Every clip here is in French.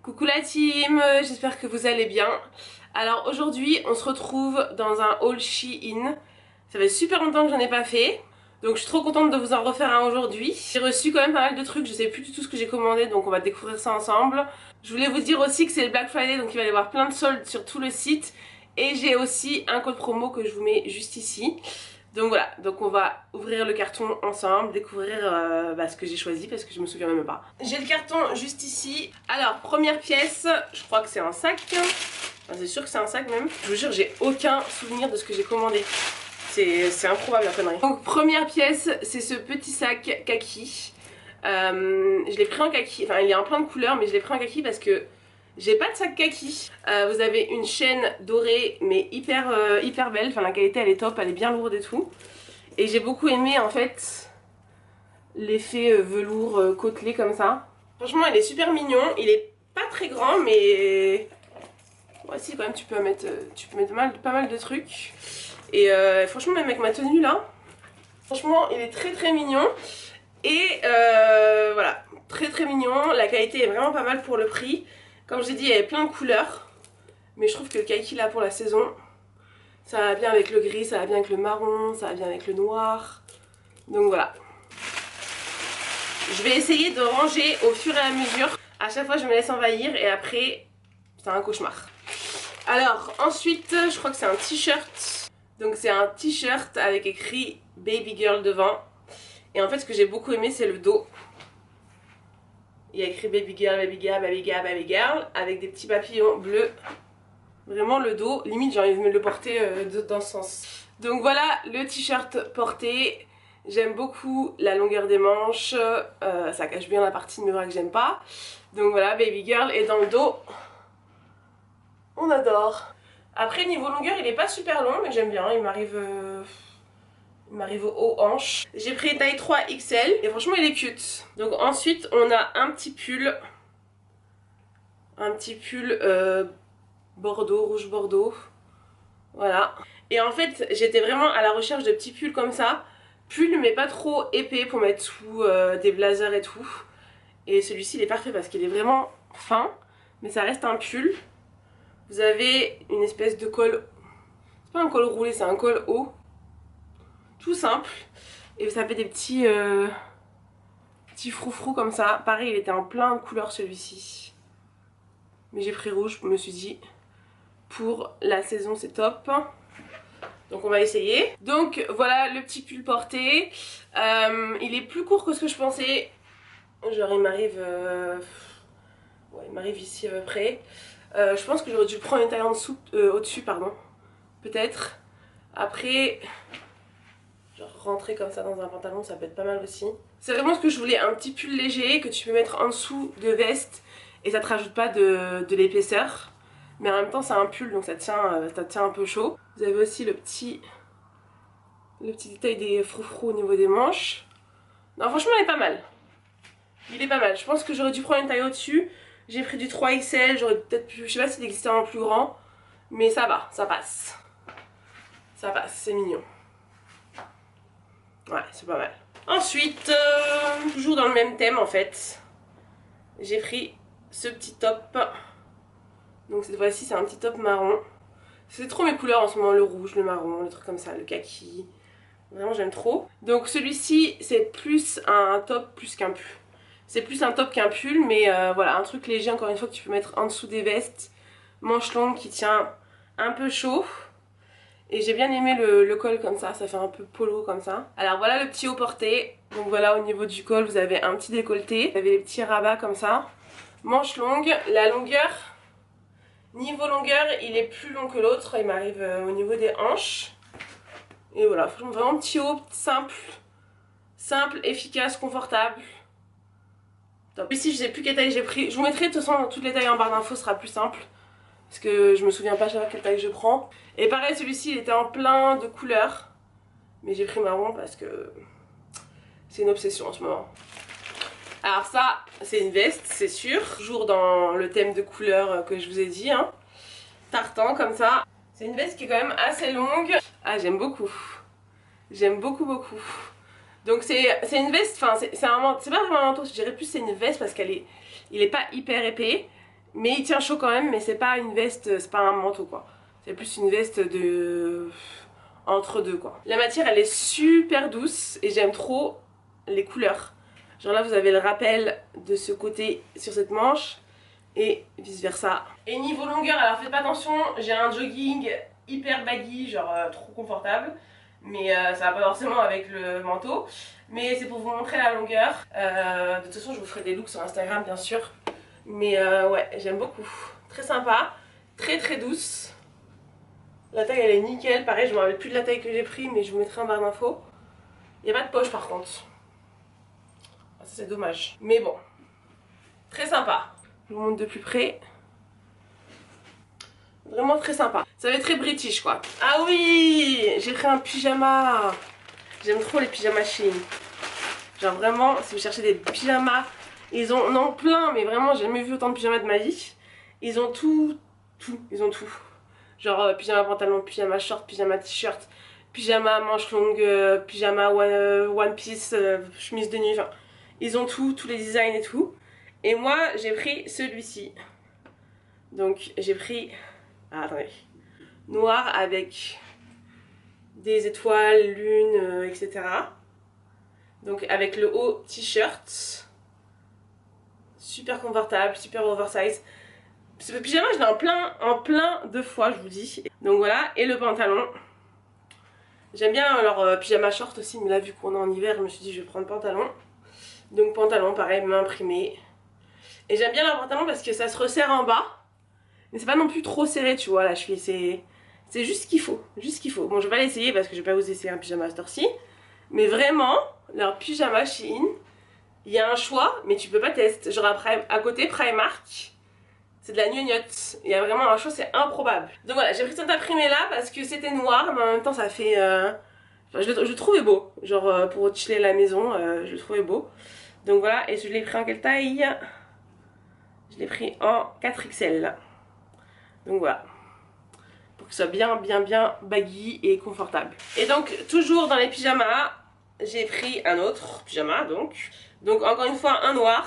Coucou la team, j'espère que vous allez bien. Alors aujourd'hui on se retrouve dans un haul Shein. Ça fait super longtemps que j'en ai pas fait, donc je suis trop contente de vous en refaire un aujourd'hui. J'ai reçu quand même pas mal de trucs, je sais plus du tout ce que j'ai commandé, donc on va découvrir ça ensemble. Je voulais vous dire aussi que c'est le Black Friday, donc il va y avoir plein de soldes sur tout le site. Et j'ai aussi un code promo que je vous mets juste ici. Donc voilà, donc on va ouvrir le carton ensemble, découvrir ce que j'ai choisi parce que je me souviens même pas. J'ai le carton juste ici. Alors, première pièce, je crois que c'est un sac. Enfin, c'est sûr que c'est un sac même. Je vous jure, j'ai aucun souvenir de ce que j'ai commandé. C'est improbable la connerie. Donc première pièce, c'est ce petit sac kaki. Je l'ai pris en kaki, enfin il est en plein de couleurs mais je l'ai pris en kaki parce que j'ai pas de sac kaki. Vous avez une chaîne dorée mais hyper belle, enfin la qualité elle est top, elle est bien lourde et tout. Et j'ai beaucoup aimé en fait l'effet velours côtelé comme ça. Franchement il est super mignon, il est pas très grand mais... Ouais si quand même tu peux mettre pas mal de trucs. Et franchement même avec ma tenue là, franchement il est très mignon. Et voilà, très mignon, la qualité est vraiment pas mal pour le prix. Comme je l'ai dit, il y avait plein de couleurs. Mais je trouve que le kaki là pour la saison, ça va bien avec le gris, ça va bien avec le marron, ça va bien avec le noir. Donc voilà. Je vais essayer de ranger au fur et à mesure. À chaque fois je me laisse envahir et après c'est un cauchemar. Alors ensuite je crois que c'est un t-shirt. Donc c'est un t-shirt avec écrit Baby Girl devant. Et en fait ce que j'ai beaucoup aimé c'est le dos. Il y a écrit Baby Girl, Baby Girl, Baby Girl, Baby Girl avec des petits papillons bleus. Vraiment le dos, limite j'ai envie de me le porter dans ce sens. Donc voilà le t-shirt porté. J'aime beaucoup la longueur des manches. Ça cache bien la partie de mes bras que j'aime pas. Donc voilà Baby Girl, et dans le dos, on adore. Après niveau longueur il est pas super long mais j'aime bien, il m'arrive aux hanches. J'ai pris taille 3 XL et franchement il est cute. Donc ensuite on a un petit pull. Bordeaux, rouge bordeaux. Voilà. Et en fait j'étais vraiment à la recherche de petits pulls comme ça. Pull mais pas trop épais pour mettre sous des blazers et tout. Et celui-ci il est parfait parce qu'il est vraiment fin. Mais ça reste un pull. Vous avez une espèce de col. C'est pas un col roulé, c'est un col haut. Tout simple. Et ça fait des petits froufrous comme ça. Pareil il était en plein de couleurs celui-ci. Mais j'ai pris rouge, je me suis dit pour la saison c'est top. Donc on va essayer. Donc voilà le petit pull porté. Il est plus court que ce que je pensais. Genre il m'arrive ouais, il m'arrive ici à peu près. Je pense que j'aurais dû prendre une taille en dessous, au-dessus pardon. Peut-être. Après genre rentrer comme ça dans un pantalon ça peut être pas mal aussi. C'est vraiment ce que je voulais, un petit pull léger que tu peux mettre en dessous de veste. Et ça te rajoute pas de l'épaisseur. Mais en même temps c'est un pull donc ça tient un peu chaud. Vous avez aussi le petit détail des froufrous au niveau des manches. Non franchement il est pas mal. Il est pas mal. Je pense que j'aurais dû prendre une taille au-dessus. J'ai pris du 3XL, j'aurais peut-être pu... Je sais pas s'il existait un plus grand. Mais ça va, ça passe. Ça passe, c'est mignon. Ouais, c'est pas mal. Ensuite, toujours dans le même thème en fait. J'ai pris ce petit top. Donc cette fois-ci c'est un petit top marron. C'est trop mes couleurs en ce moment, le rouge, le marron, le truc comme ça, le kaki. Vraiment j'aime trop. Donc celui-ci c'est plus un top plus qu'un pull. C'est plus un top qu'un pull mais voilà, un truc léger encore une fois que tu peux mettre en dessous des vestes. Manche longue qui tient un peu chaud. Et j'ai bien aimé le col comme ça fait un peu polo comme ça. Alors voilà le petit haut porté. Donc voilà au niveau du col vous avez un petit décolleté. Vous avez les petits rabats comme ça. Manche longue, la longueur... Niveau longueur, il est plus long que l'autre, il m'arrive au niveau des hanches. Et voilà, vraiment petit haut, simple, efficace, confortable. Top. Ici, je sais plus quelle taille j'ai pris. Je vous mettrai de toute façon toutes les tailles en barre d'infos, ce sera plus simple. Parce que je me souviens pas à chaque fois quelle taille je prends. Et pareil, celui-ci, il était en plein de couleurs. Mais j'ai pris marron parce que c'est une obsession en ce moment. Alors ça, c'est une veste, c'est sûr. Toujours dans le thème de couleurs que je vous ai dit. Hein. Tartan, comme ça. C'est une veste qui est quand même assez longue. Ah, j'aime beaucoup. J'aime beaucoup. Donc c'est une veste, enfin c'est pas vraiment un manteau, je dirais plus c'est une veste parce il est pas hyper épais. Mais il tient chaud quand même, mais c'est pas une veste, c'est pas un manteau quoi. C'est plus une veste de... entre deux quoi. La matière elle est super douce et j'aime trop les couleurs. Genre là vous avez le rappel de ce côté sur cette manche et vice versa. Et niveau longueur, alors faites pas attention, j'ai un jogging hyper baggy, genre trop confortable. Mais ça va pas forcément avec le manteau. Mais c'est pour vous montrer la longueur. De toute façon je vous ferai des looks sur Instagram bien sûr. Mais ouais, j'aime beaucoup. Très sympa, très très douce. La taille elle est nickel, pareil je me rappelle plus de la taille que j'ai pris mais je vous mettrai en barre d'infos. Il n'y a pas de poche par contre. Ah, ça c'est dommage. Mais bon, très sympa. Je vous montre de plus près. Vraiment très sympa. Ça va être très british quoi. Ah oui, j'ai pris un pyjama. J'aime trop les pyjamas Shein. Genre vraiment, si vous cherchez des pyjamas, ils ont, non plein, mais vraiment j'ai jamais vu autant de pyjamas de ma vie. Ils ont tout, ils ont tout. Genre pyjama pantalon, pyjama short, pyjama t-shirt, pyjama manche longue, pyjama one piece, chemise de nuit, enfin, ils ont tout, tous les designs et tout. Et moi j'ai pris celui-ci. Donc j'ai pris, ah, attendez, noir avec des étoiles, lune, etc. Donc avec le haut t-shirt, super confortable, super oversize. Ce pyjama je l'ai en plein 2 fois je vous dis. Donc voilà, et le pantalon. J'aime bien leur pyjama short aussi, mais là vu qu'on est en hiver je me suis dit je vais prendre pantalon. Donc pantalon pareil, main imprimée. Et j'aime bien leur pantalon parce que ça se resserre en bas. Mais c'est pas non plus trop serré tu vois, la cheville c'est juste ce qu'il faut, juste ce qu'il faut. Bon je vais pas l'essayer parce que je vais pas vous essayer un pyjama à cette heure-ci. Mais vraiment, leur pyjama Shein, il y a un choix, mais tu peux pas tester. Genre à côté Primark, c'est de la gnognotte. Il y a vraiment un choix, c'est improbable. Donc voilà, j'ai pris cet imprimé là parce que c'était noir, mais en même temps ça fait... Enfin, je le trouvais beau. Genre pour chiller à la maison, je le trouvais beau. Donc voilà, et je l'ai pris en quelle taille? Je l'ai pris en 4XL. Donc voilà. Pour que ce soit bien baggy et confortable. Et donc toujours dans les pyjamas, j'ai pris un autre pyjama donc. Donc encore une fois un noir.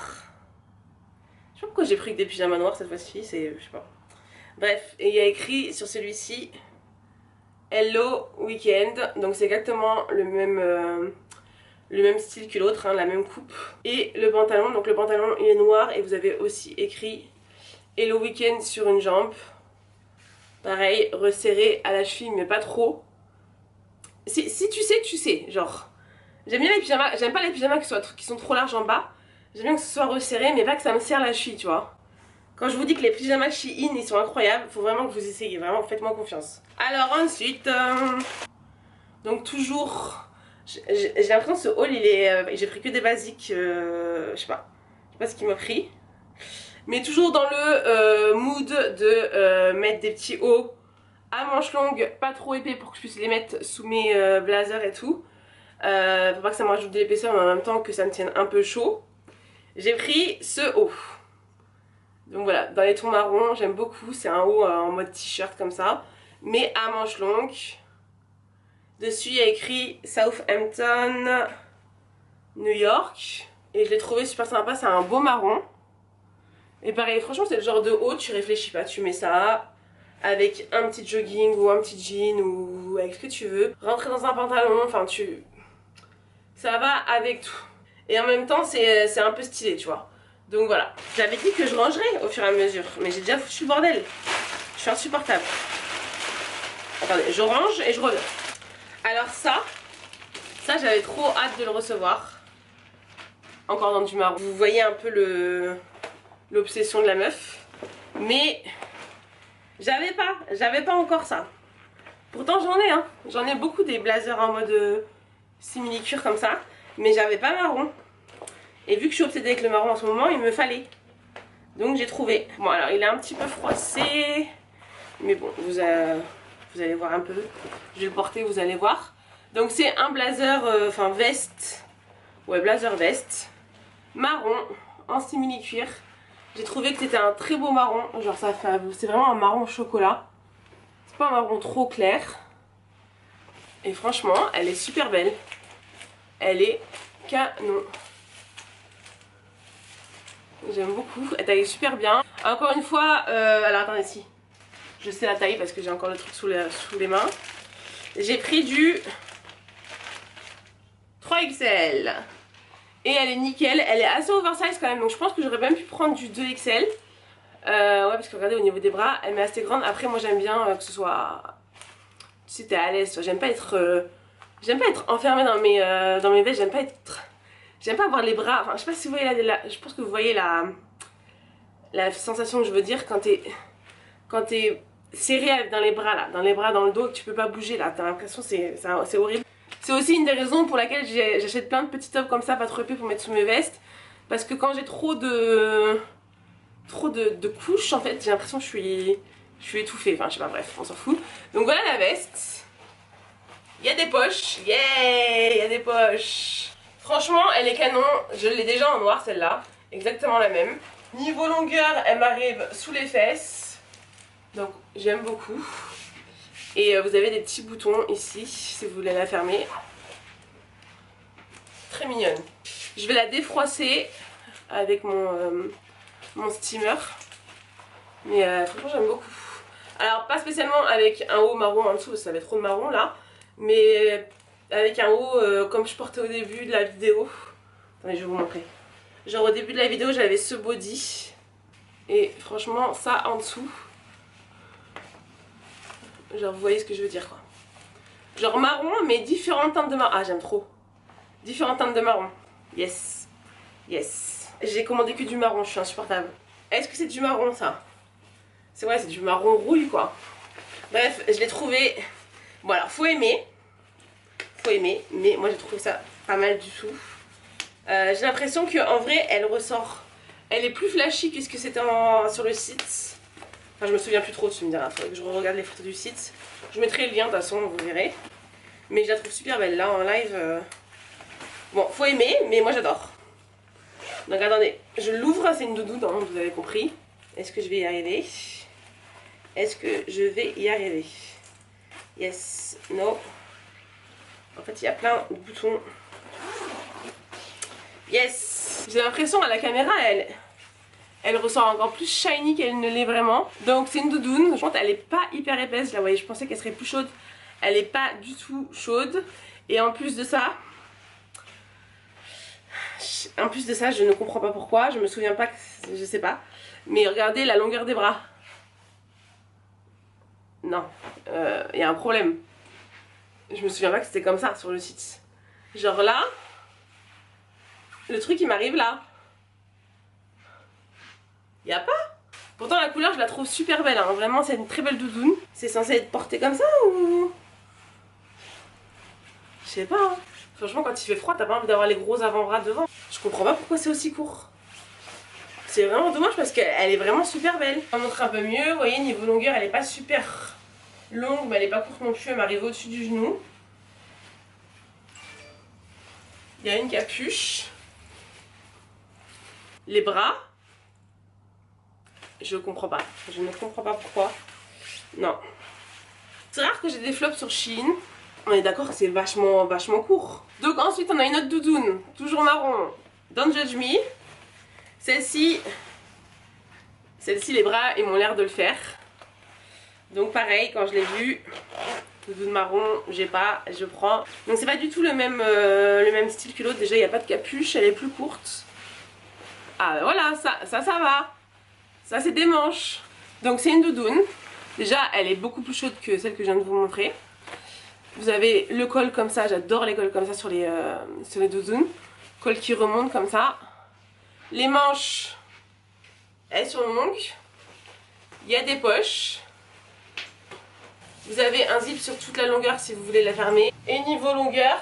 Je sais pas pourquoi j'ai pris que des pyjamas noirs cette fois-ci, c'est... je sais pas. Bref, et il y a écrit sur celui-ci Hello Weekend. Donc c'est exactement le même style que l'autre, hein, la même coupe. Et le pantalon, donc le pantalon il est noir et vous avez aussi écrit Hello Weekend sur une jambe. Pareil, resserré à la cheville mais pas trop. Si tu sais, tu sais, genre. J'aime bien les pyjamas, j'aime pas les pyjamas qui sont trop larges en bas. J'aime bien que ce soit resserré mais pas que ça me serre la cheville, tu vois. Quand je vous dis que les pyjamas Shein ils sont incroyables, faut vraiment que vous essayiez, vraiment faites-moi confiance. Alors ensuite, donc toujours, j'ai l'impression que ce haul il est, j'ai pris que des basiques, je sais pas ce qu'il m'a pris. Mais toujours dans le mood de mettre des petits hauts à manches longues, pas trop épais pour que je puisse les mettre sous mes blazers et tout. Pour pas que ça me rajoute de l'épaisseur mais en même temps que ça me tienne un peu chaud. J'ai pris ce haut. Donc voilà, dans les tons marrons, j'aime beaucoup. C'est un haut en mode t-shirt comme ça, mais à manches longues. Dessus il y a écrit Southampton, New York. Et je l'ai trouvé super sympa, c'est un beau marron. Et pareil, franchement c'est le genre de haut, tu réfléchis pas, tu mets ça avec un petit jogging ou un petit jean ou avec ce que tu veux. Rentrer dans un pantalon, enfin ça va avec tout. Et en même temps c'est un peu stylé tu vois. Donc voilà, j'avais dit que je rangerais au fur et à mesure, mais j'ai déjà foutu le bordel. Je suis insupportable. Attendez, je range et je reviens. Alors ça j'avais trop hâte de le recevoir. Encore dans du marron. Vous voyez un peu l'obsession de la meuf. Mais j'avais pas encore ça. Pourtant j'en ai, hein. J'en ai beaucoup des blazers en mode simili-cuir comme ça. Mais j'avais pas marron. Et vu que je suis obsédée avec le marron en ce moment, il me fallait. Donc j'ai trouvé. Bon alors il est un petit peu froissé. Mais bon, vous allez voir un peu. Je vais le porter, vous allez voir. Donc c'est un blazer, enfin veste. Ouais, blazer veste. Marron, en simili-cuir. J'ai trouvé que c'était un très beau marron. Genre ça fait, c'est vraiment un marron chocolat. C'est pas un marron trop clair. Et franchement, elle est super belle. Elle est canon. J'aime beaucoup, elle taille super bien. Encore une fois, alors attendez, si. Je sais la taille parce que j'ai encore le truc sous les mains. J'ai pris du 3XL. Et elle est nickel, elle est assez oversize quand même, donc je pense que j'aurais même pu prendre du 2XL. Ouais, parce que regardez, au niveau des bras, elle m'est assez grande. Après, moi j'aime bien que ce soit... Si t'es à l'aise, j'aime pas être enfermée dans mes vestes, j'aime pas avoir les bras, enfin je sais pas si vous voyez je pense que vous voyez la sensation que je veux dire quand t'es serré dans les bras là, dans le dos, que tu peux pas bouger là, t'as l'impression c'est horrible. C'est aussi une des raisons pour laquelle j'achète plein de petits tops comme ça, pas trop épais pour mettre sous mes vestes, parce que quand j'ai trop de couches en fait, j'ai l'impression que je suis étouffée, enfin je sais pas, bref, on s'en fout. Donc voilà la veste. Il y a des poches, yeah, il y a des poches. Franchement, elle est canon, je l'ai déjà en noir celle-là, exactement la même. Niveau longueur, elle m'arrive sous les fesses, donc j'aime beaucoup. Et vous avez des petits boutons ici, si vous voulez la fermer. Très mignonne. Je vais la défroisser avec mon steamer. Mais franchement j'aime beaucoup. Alors pas spécialement avec un haut marron en dessous, parce que ça avait trop de marron là. Mais avec un haut comme je portais au début de la vidéo. Attendez, je vais vous montrer. Genre au début de la vidéo j'avais ce body. Et franchement ça en dessous. Genre vous voyez ce que je veux dire quoi. Genre marron mais différentes teintes de marron. Ah j'aime trop. Différentes teintes de marron. Yes. Yes. J'ai commandé que du marron, je suis insupportable. Est-ce que c'est du marron ça? C'est vrai, c'est du marron rouille quoi. Bref, je l'ai trouvé. Bon alors faut aimer. Faut aimer. Mais moi j'ai trouvé ça pas mal du tout. J'ai l'impression qu'en vrai elle ressort. Elle est plus flashy que ce que c'était sur le site. Enfin je me souviens plus trop, tu me diras. Faudrait que je regarde les photos du site. Je mettrai le lien de toute façon, vous verrez. Mais je la trouve super belle là en live. Bon, faut aimer, mais moi j'adore. Donc attendez, je l'ouvre, c'est une doudoune, hein, vous avez compris. Est-ce que je vais y arriver? Est-ce que je vais y arriver? Yes, no. En fait, il y a plein de boutons. Yes. J'ai l'impression à la caméra, elle ressort encore plus shiny qu'elle ne l'est vraiment. Donc c'est une doudoune, je pense qu'elle est pas hyper épaisse, là vous voyez, je pensais qu'elle serait plus chaude. Elle est pas du tout chaude. Et en plus de ça, je ne comprends pas pourquoi, je me souviens pas, je sais pas. Mais regardez la longueur des bras. Non, il y a un problème. Je me souviens pas que c'était comme ça sur le site. Genre là, le truc il m'arrive là. Y a pas. Pourtant la couleur je la trouve super belle, hein. Vraiment c'est une très belle doudoune. C'est censé être porté comme ça ou... Je sais pas, hein. Franchement quand il fait froid t'as pas envie d'avoir les gros avant-bras devant. Je comprends pas pourquoi c'est aussi court. C'est vraiment dommage parce qu'elle est vraiment super belle. On va montrer un peu mieux, vous voyez niveau longueur elle est pas super longue mais elle est pas courte non plus, elle m'arrive au-dessus du genou. Il y a une capuche. Les bras. Je comprends pas. Je ne comprends pas pourquoi. Non. C'est rare que j'ai des flops sur Shein. On est d'accord que c'est vachement court. Donc ensuite on a une autre doudoune. Toujours marron. Don't Judge Me. Celle-ci les bras ils m'ont l'air de le faire. Donc pareil quand je l'ai vue. Doudoune marron, j'ai pas, je prends. Donc c'est pas du tout le même style que l'autre. Déjà il n'y a pas de capuche, elle est plus courte. Ah ben voilà, ça va. Ça c'est des manches. Donc c'est une doudoune. Déjà elle est beaucoup plus chaude que celle que je viens de vous montrer. Vous avez le col comme ça, j'adore les cols comme ça sur les doudounes. Col qui remonte comme ça. Les manches, elles sont longues. Il y a des poches. Vous avez un zip sur toute la longueur si vous voulez la fermer. Et niveau longueur,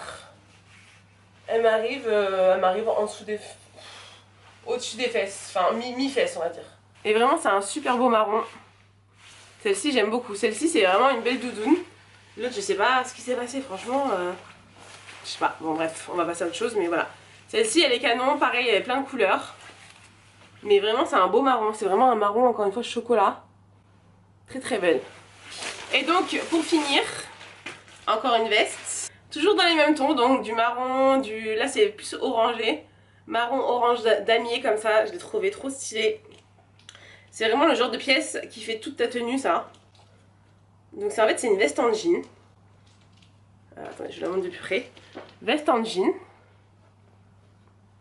elle m'arrive en dessous des... au-dessus des fesses, enfin mi-fesses on va dire. Et vraiment c'est un super beau marron. Celle-ci j'aime beaucoup, celle-ci c'est vraiment une belle doudoune. L'autre je sais pas ce qui s'est passé franchement, je sais pas, bon bref on va passer à autre chose mais voilà. Celle-ci elle est canon, pareil elle est plein de couleurs. Mais vraiment c'est un beau marron, c'est vraiment un marron encore une fois chocolat. Très très belle. Et donc pour finir, encore une veste. Toujours dans les mêmes tons, donc du marron, là c'est plus orangé. Marron orange damier comme ça, je l'ai trouvé trop stylé. C'est vraiment le genre de pièce qui fait toute ta tenue, ça. Donc en fait c'est une veste en jean. Alors, attendez, je la montre de plus près. Veste en jean.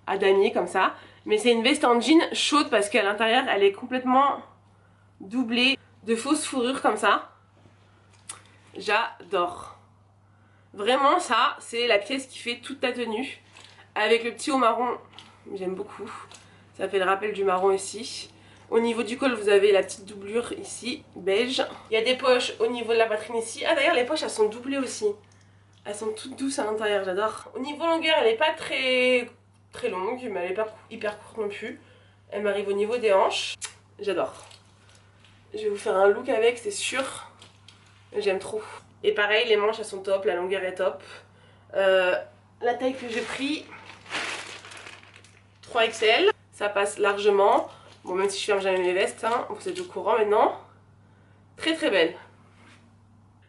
À damier comme ça. Mais c'est une veste en jean chaude parce qu'à l'intérieur elle est complètement doublée de fausses fourrures comme ça. J'adore. Vraiment ça, c'est la pièce qui fait toute ta tenue. Avec le petit haut marron, j'aime beaucoup. Ça fait le rappel du marron ici. Au niveau du col, vous avez la petite doublure ici, beige. Il y a des poches au niveau de la poitrine ici. Ah d'ailleurs, les poches, elles sont doublées aussi. Elles sont toutes douces à l'intérieur, j'adore. Au niveau longueur, elle n'est pas très longue, mais elle n'est pas hyper courte non plus. Elle m'arrive au niveau des hanches. J'adore. Je vais vous faire un look avec, c'est sûr. J'aime trop. Et pareil, les manches, elles sont top, la longueur est top. La taille que j'ai pris, 3XL. Ça passe largement. Bon, même si je ferme jamais mes vestes, hein, vous êtes au courant maintenant. Très très belle.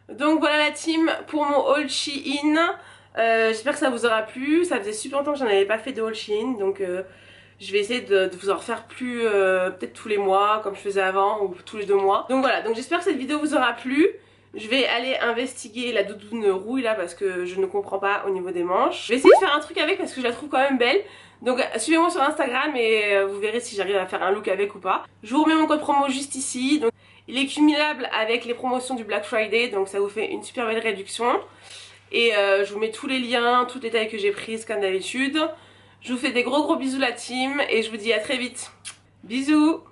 Donc voilà la team pour mon haul Shein. J'espère que ça vous aura plu. Ça faisait super longtemps que j'en avais pas fait de haul Shein. Donc je vais essayer de vous en refaire plus peut-être tous les mois comme je faisais avant ou tous les 2 mois. Donc voilà, donc j'espère que cette vidéo vous aura plu. Je vais aller investiguer la doudoune rouille là parce que je ne comprends pas au niveau des manches. Je vais essayer de faire un truc avec parce que je la trouve quand même belle. Donc suivez-moi sur Instagram et vous verrez si j'arrive à faire un look avec ou pas. Je vous remets mon code promo juste ici. Donc, il est cumulable avec les promotions du Black Friday, donc ça vous fait une super belle réduction. Et je vous mets tous les liens, toutes les tailles que j'ai prises comme d'habitude. Je vous fais des gros bisous la team et je vous dis à très vite. Bisous.